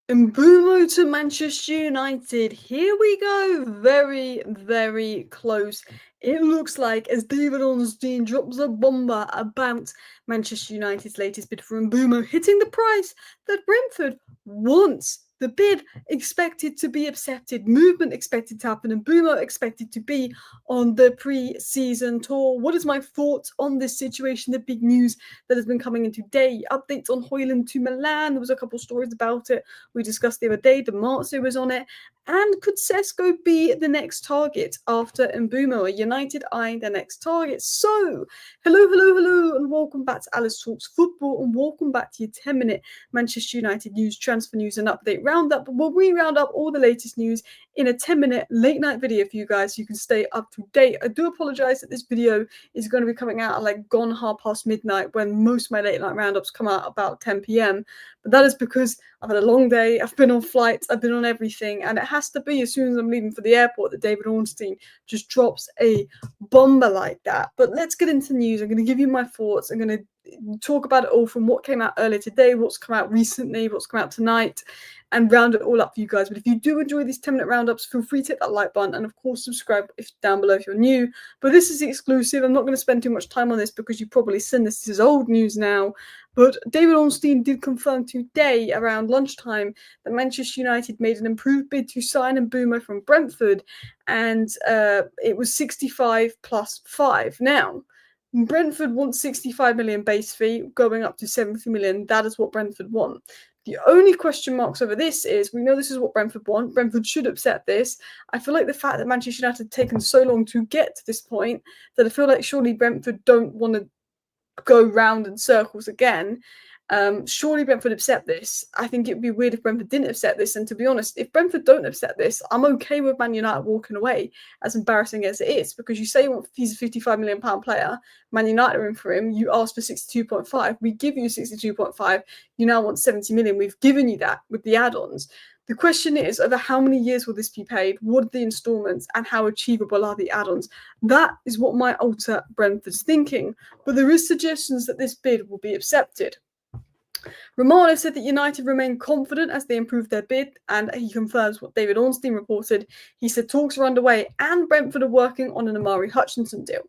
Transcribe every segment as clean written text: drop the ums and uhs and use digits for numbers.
Mbeumo to Manchester United. Here we go. Very, very close. It looks like as David Ornstein drops a bomba about Manchester United's latest bid for Mbeumo, hitting the price that Brentford wants. The bid expected to be accepted, movement expected to happen, and Mbeumo expected to be on the pre-season tour. What is my thoughts on this situation? The big news that has been coming in today. Updates on Hojlund to Milan. There was a couple stories about it. We discussed the other day. Marzo was on it. And could Sesko be the next target after Mbeumo? Are United eyeing their next target? So, hello, and welcome back to Alice Talks Football, and welcome back to your 10-minute Manchester United news, transfer news, and update roundup. Where we round up all the latest news in a 10-minute late night video for you guys so you can stay up to date. I do apologize that this video is going to be coming out at like gone past midnight when most of my late night roundups come out about 10 p.m. But that is because I've had a long day, I've been on flights, I've been on everything, and it has to be as soon as I'm leaving for the airport that David Ornstein just drops a bomber like that. But let's get into the news. I'm going to give you my thoughts. I'm going to talk about it all from what came out earlier today, what's come out recently, what's come out tonight, and round it all up for you guys. But if you do enjoy these 10-minute roundups, feel free to hit that like button, and of course subscribe if down below if you're new. But this is exclusive. I'm not going to spend too much time on this because you've probably seen this. This is old news now. But David Ornstein did confirm today around lunchtime that Manchester United made an improved bid to sign Mbeumo from Brentford, and it was 65 plus 5. Now, Brentford wants 65 million base fee, going up to 70 million. That is what Brentford want. The only question marks over this is, we know this is what Brentford want. Brentford should accept this. I feel like the fact that Manchester United have taken so long to get to this point, that I feel like surely Brentford don't want to go round in circles again. Surely Brentford accept this. I think it would be weird if Brentford didn't accept this. And to be honest, if Brentford don't accept this, I'm okay with Man United walking away, as embarrassing as it is, because you say he's a £55 million player, Man United are in for him, you asked for 62.5, we give you 62.5, you now want 70 million, we've given you that with the add-ons. The question is, over how many years will this be paid? What are the instalments? And how achievable are the add-ons? That is what might alter Brentford's thinking. But there is suggestions that this bid will be accepted. Romano said that United remain confident as they improve their bid, and he confirms what David Ornstein reported. He said talks are underway and Brentford are working on an Amari Hutchinson deal.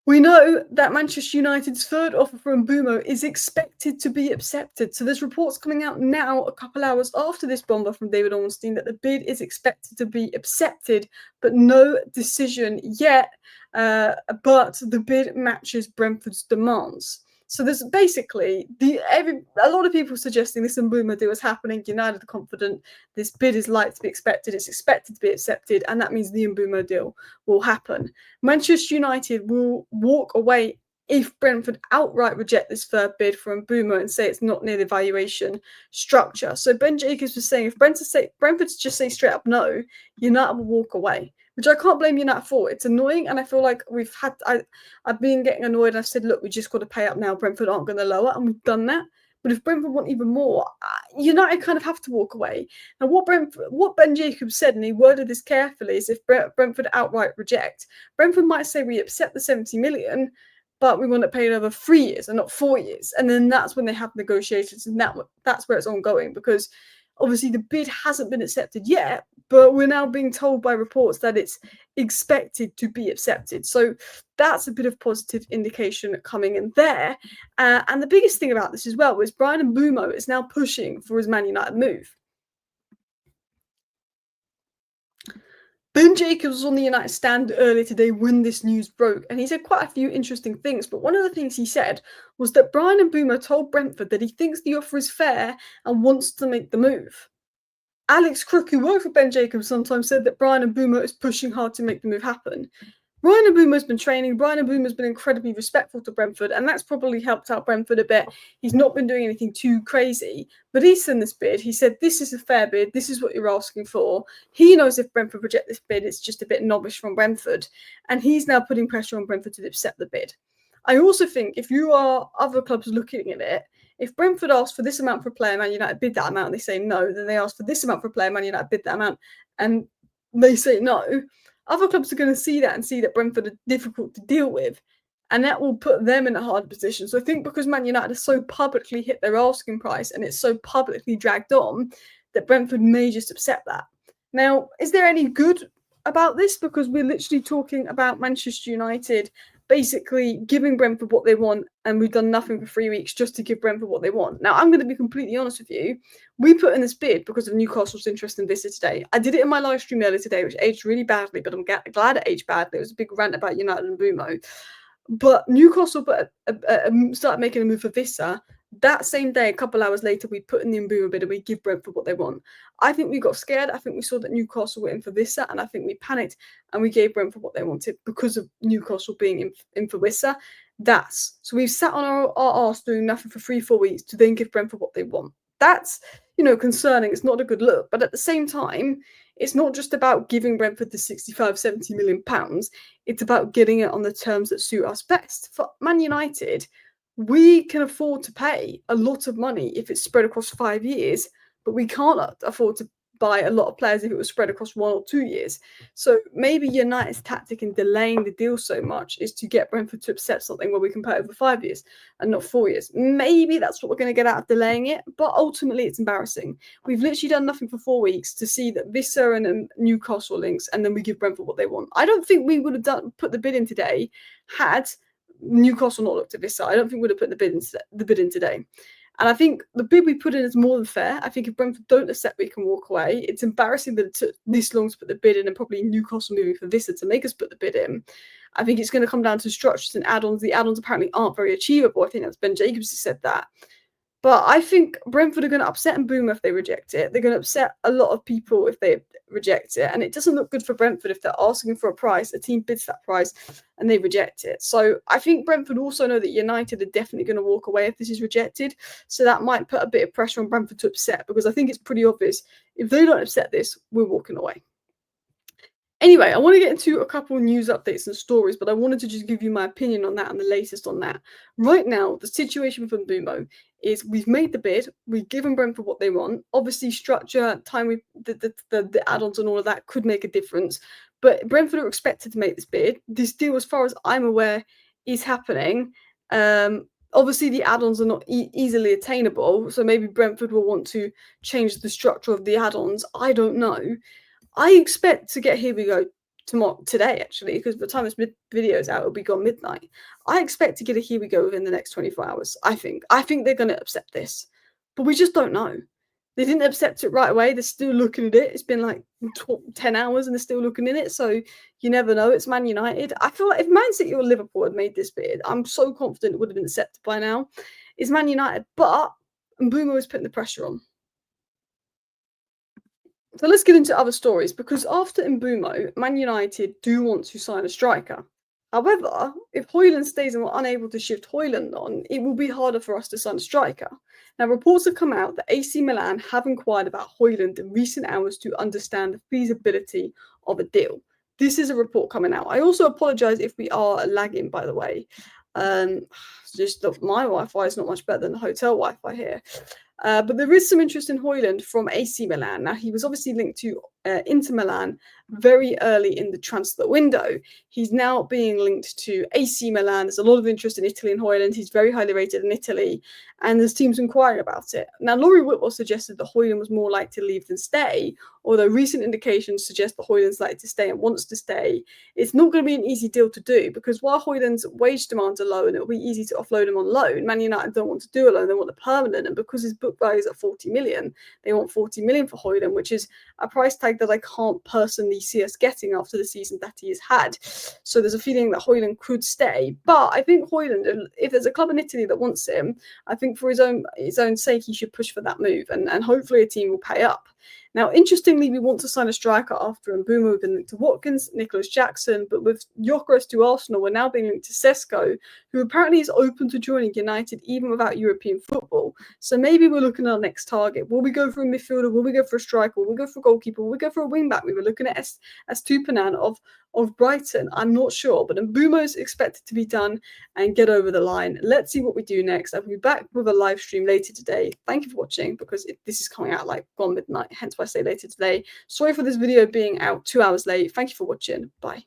We know that Manchester United's third offer for Mbeumo is expected to be accepted. So there's reports coming out now, a couple hours after this bomber from David Ornstein, that the bid is expected to be accepted, but no decision yet. But the bid matches Brentford's demands. So there's basically a lot of people suggesting this Mbeumo deal is happening. United are confident this bid is likely to be expected. It's expected to be accepted, and that means the Mbeumo deal will happen. Manchester United will walk away if Brentford outright reject this third bid for Mbeumo and say it's not near the valuation structure. So Ben Jacobs was saying if Brentford just say straight up no, United will walk away, which I can't blame United for. It's annoying, and I feel like I've been getting annoyed, and I've said, look, we just got to pay up now. Brentford aren't going to lower, and we've done that. But if Brentford want even more, United kind of have to walk away. Now, what Ben Jacobs said, and he worded this carefully, is if Brentford outright reject, Brentford might say we accept the 70 million, but we want to pay it over 3 years and not 4 years. And then that's when they have negotiations, and that's where it's ongoing, because obviously the bid hasn't been accepted yet, but we're now being told by reports that it's expected to be accepted. So that's a bit of positive indication coming in there. And the biggest thing about this as well is Bryan Mbeumo is now pushing for his Man United move. Ben Jacobs was on the United stand earlier today when this news broke, and he said quite a few interesting things. But one of the things he said was that Bryan Mbeumo told Brentford that he thinks the offer is fair and wants to make the move. Alex Crook, who worked for Ben Jacobs, sometimes said that Bryan Mbeumo is pushing hard to make the move happen. Bryan Mbeumo's been training. Bryan Mbeumo's been incredibly respectful to Brentford, and that's probably helped out Brentford a bit. He's not been doing anything too crazy, but he's seen this bid. He said, this is a fair bid. This is what you're asking for. He knows if Brentford reject this bid, it's just a bit knobbish from Brentford, and he's now putting pressure on Brentford to accept the bid. I also think if you are other clubs looking at it, if Brentford asks for this amount for a player, Man United bid that amount, and they say no, then they ask for this amount for a player, Man United bid that amount, and they say no, other clubs are going to see that and see that Brentford are difficult to deal with. and that will put them in a hard position. So I think because Man United has so publicly hit their asking price and it's so publicly dragged on, that Brentford may just accept that. Now, is there any good about this? Because we're literally talking about Manchester United basically giving Brentford what they want, and we've done nothing for 3 weeks just to give Brentford what they want. Now, I'm going to be completely honest with you. We put in this bid because of Newcastle's interest in Vista today. I did it in my live stream earlier today, which aged really badly, but I'm glad it aged badly. It was a big rant about United and Mbeumo. But Newcastle started making a move for Vista. That same day, a couple hours later, we put in the Mbeumo bid and we give Brentford what they want. I think we got scared. I think we saw that Newcastle were in for Vista, and I think we panicked and we gave Brentford what they wanted because of Newcastle being in for Vista. So we've sat on our arse doing nothing for 3-4 weeks to then give Brentford what they want. That's concerning. It's not a good look. But at the same time, it's not just about giving Brentford the 65-70 million pounds. It's about getting it on the terms that suit us best. For Man United, we can afford to pay a lot of money if it's spread across 5 years, but we can't afford to buy a lot of players if it was spread across 1 or 2 years. So maybe United's tactic in delaying the deal so much is to get Brentford to accept something where we can pay over 5 years and not 4 years. Maybe that's what we're going to get out of delaying it, but ultimately it's embarrassing. We've literally done nothing for 4 weeks to see that Vista and Newcastle links, and then we give Brentford what they want. I don't think we would have put the bid in today had Newcastle not looked at Vista. I don't think we'd have put the bid in today. And I think the bid we put in is more than fair. I think if Brentford don't accept, we can walk away. It's embarrassing that it took this long to put the bid in, and probably Newcastle moving for Vista to make us put the bid in. I think it's going to come down to structures and add-ons. The add-ons apparently aren't very achievable. I think that's Ben Jacobs who said that. But I think Brentford are going to upset Mbeumo if they reject it. They're going to upset a lot of people if they reject it. And it doesn't look good for Brentford if they're asking for a price, a team bids that price, and they reject it. So I think Brentford also know that United are definitely going to walk away if this is rejected. So that might put a bit of pressure on Brentford to upset, because I think it's pretty obvious if they don't upset this, we're walking away. Anyway, I want to get into a couple of news updates and stories, but I wanted to just give you my opinion on that and the latest on that. Right now, the situation with Mbeumo is we've made the bid, we've given Brentford what they want. Obviously, structure, time, the add-ons and all of that could make a difference, but Brentford are expected to make this bid. This deal, as far as I'm aware, is happening. Obviously, the add-ons are not easily attainable, so maybe Brentford will want to change the structure of the add-ons. I don't know. I expect to get Here We Go today, actually, because by the time this video is out, it'll be gone midnight. I expect to get a Here We Go within the next 24 hours, I think. I think they're going to accept this, but we just don't know. They didn't accept it right away. They're still looking at it. It's been like 10 hours and they're still looking at it, so you never know. It's Man United. I feel like if Man City or Liverpool had made this bid, I'm so confident it would have been accepted by now. It's Man United, but Mbeumo is putting the pressure on. So let's get into other stories, because after Mbeumo, Man United do want to sign a striker. However, if Hojlund stays and we're unable to shift Hojlund on, it will be harder for us to sign a striker. Now, reports have come out that AC Milan have inquired about Hojlund in recent hours to understand the feasibility of a deal. This is a report coming out. I also apologise if we are lagging, by the way. Just my Wi-Fi is not much better than the hotel Wi-Fi here. But there is some interest in Hojlund from AC Milan. Now, he was obviously linked to Inter Milan very early in the transfer window. He's now being linked to AC Milan. There's a lot of interest in Italy and Hojlund. He's very highly rated in Italy, and there's teams inquiring about it. Now, Laurie Whitwell suggested that Hojlund was more likely to leave than stay, although recent indications suggest that Hojlund's likely to stay and wants to stay. It's not going to be an easy deal to do, because while Hojlund's wage demands are low and it'll be easy to offload him on loan, Man United don't want to do a loan, they want a permanent, and because his book value is at 40 million, they want 40 million for Hojlund, which is a price tag that I can't personally see us getting after the season that he has had. So there's a feeling that Hojlund could stay. But I think Hojlund, if there's a club in Italy that wants him, I think for his own sake, he should push for that move, and hopefully a team will pay up. Now, interestingly, we want to sign a striker after Mbeumo. We've been linked to Watkins, Nicholas Jackson, but with Gyökeres to Arsenal, we're now being linked to Sesko, who apparently is open to joining United even without European football. So maybe we're looking at our next target. Will we go for a midfielder? Will we go for a striker? Will we go for a goalkeeper? Will we go for a wing back? We were looking at Estupiñán of Brighton. I'm not sure, but Mbeumo is expected to be done and get over the line. Let's see what we do next. I'll be back with a live stream later today. Thank you for watching, because this is coming out like gone midnight, hence why I say later today. Sorry for this video being out 2 hours late. Thank you for watching. Bye.